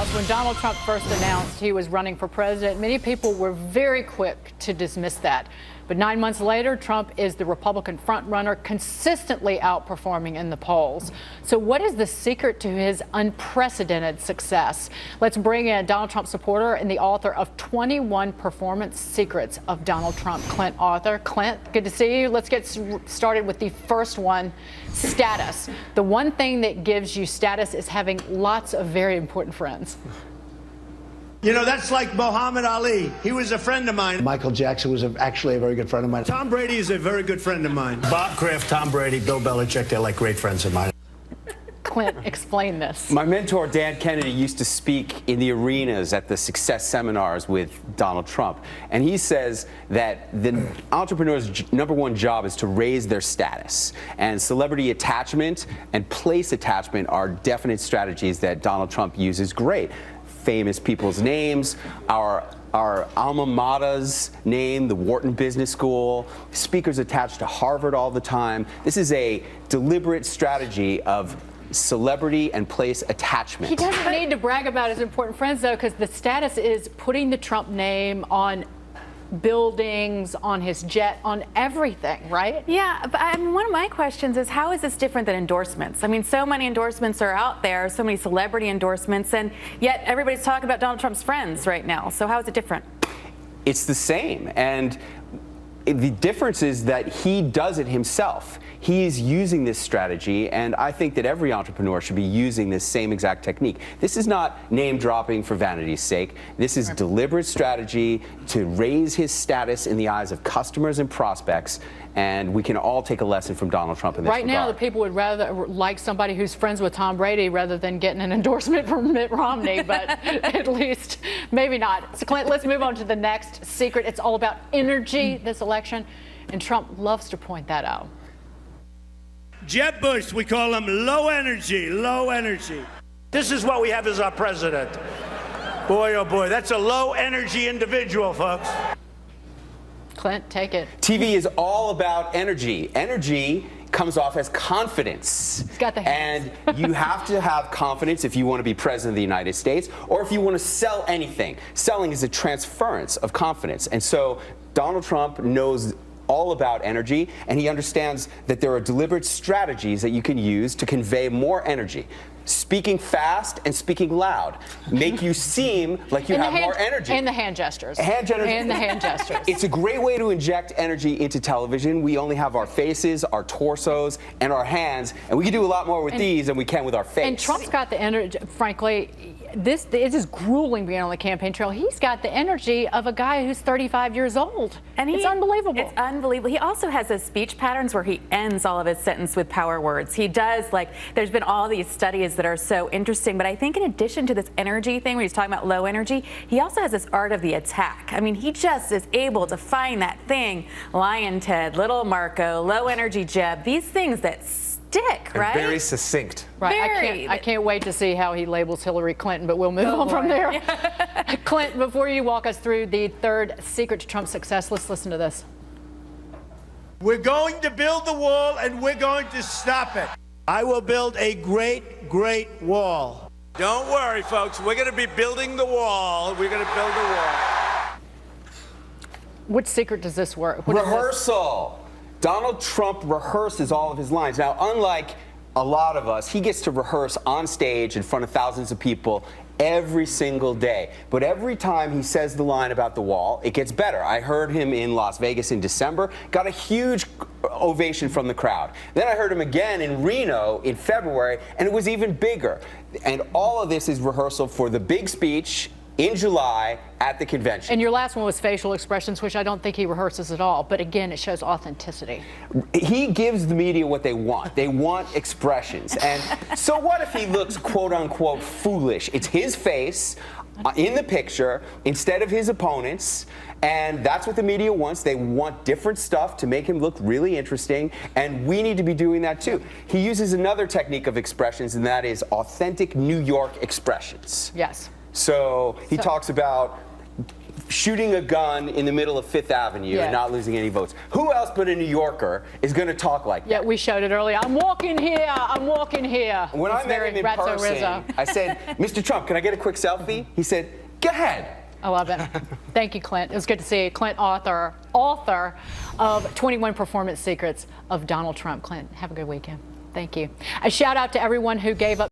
When Donald Trump first announced he was running for president, many people were very quick to dismiss that. But 9 months later, Trump is the Republican frontrunner, consistently outperforming in the polls. So what is the secret to his unprecedented success? Let's bring in Donald Trump supporter and the author of 21 Performance Secrets of Donald Trump, Clint Author. Clint, good to see you. Let's get started with the first one, status. The one thing that gives you status is having lots of very important friends. You know, that's like Muhammad Ali. He was a friend of mine. Michael Jackson was actually a very good friend of mine. Tom Brady is a very good friend of mine. Bob Kraft, Tom Brady, Bill Belichick, they're like great friends of mine. Clint, explain this. My mentor, Dan Kennedy, used to speak in the arenas at the success seminars with Donald Trump. And he says that the entrepreneur's #1 job is to raise their status. And celebrity attachment and place attachment are definite strategies that Donald Trump uses great. Famous people's names, our alma mater's name, the Wharton Business School, speakers attached to Harvard all the time. This is a deliberate strategy of celebrity and place attachment. He doesn't need to brag about his important friends, though, because the status is putting the Trump name on buildings, on his jet, on everything, right? Yeah, but I mean, one of my questions is, how is this different than endorsements? I mean, so many endorsements are out there, so many celebrity endorsements, and yet everybody's talking about Donald Trump's friends right now. So how is it different? It's the same. And the difference is that he does it himself. He's using this strategy, and I think that every entrepreneur should be using this same exact technique. This is not name dropping for vanity's sake. This is deliberate strategy to raise his status in the eyes of customers and prospects, and we can all take a lesson from Donald Trump in this regard. Right now, the people would rather like somebody who's friends with Tom Brady rather than getting an endorsement from Mitt Romney, but at least maybe not. So, Clint, let's move on to the next secret. It's all about energy this election, and Trump loves to point that out. Jeb Bush, we call him low energy, low energy. This is what we have as our president. Boy, oh boy, that's a low energy individual, folks. Clint, take it. TV is all about energy. Energy comes off as confidence. He's got the hands. And you have to have confidence if you want to be president of the United States or if you want to sell anything. Selling is a transference of confidence. And so Donald Trump knows all about energy, and he understands that there are deliberate strategies that you can use to convey more energy. Speaking fast and speaking loud make you seem like you have more energy. And the hand gestures. And the hand gestures. It's a great way to inject energy into television. We only have our faces, our torsos, and our hands, and we can do a lot more with these than we can with our face. And Trump's got the energy, frankly. This is grueling being on the campaign trail. He's got the energy of a guy who's 35 years old. And it's unbelievable. It's unbelievable. He also has those speech patterns where he ends all of his sentences with power words. He does, like, there's been all these studies that are so interesting. But I think in addition to this energy thing, where he's talking about low energy, he also has this art of the attack. I mean, he just is able to find that thing. Lion Ted, Little Marco, low energy Jeb, these things that stick, right? And very succinct. Right. I can't wait to see how he labels Hillary Clinton, but we'll move on from there. Yeah. Clint, before you walk us through the third secret to Trump's success, let's listen to this. We're going to build the wall, and we're going to stop it. I will build a great, great wall. Don't worry, folks. We're going to be building the wall. We're going to build the wall. Which secret does this work? Rehearsal. Donald Trump rehearses all of his lines. Now, unlike a lot of us, he gets to rehearse on stage in front of thousands of people every single day. But every time he says the line about the wall, it gets better. I heard him in Las Vegas in December, got a huge ovation from the crowd. Then I heard him again in Reno in February, and it was even bigger. And all of this is rehearsal for the big speech in July at the convention. And your last one was facial expressions, which I don't think he rehearses at all. But again, it shows authenticity. He gives the media what they want. They want expressions. And so what if he looks quote unquote foolish? It's his face in the picture instead of his opponents. And that's what the media wants. They want different stuff to make him look really interesting, and we need to be doing that too. He uses another technique of expressions, and that is authentic New York expressions. Yes. So he talks about shooting a gun in the middle of Fifth Avenue Yeah. and not losing any votes. Who else but a New Yorker is going to talk like that? Yeah, we showed it earlier. I'm walking here. I'm walking here. When It's I met very him in Ratso person, Rizzo. I said, Mr. Trump, can I get a quick selfie? He said, go ahead. I love it. Thank you, Clint. It was good to see you. Clint, author of 21 Performance Secrets of Donald Trump. Clint, have a good weekend. Thank you. A shout out to everyone who gave up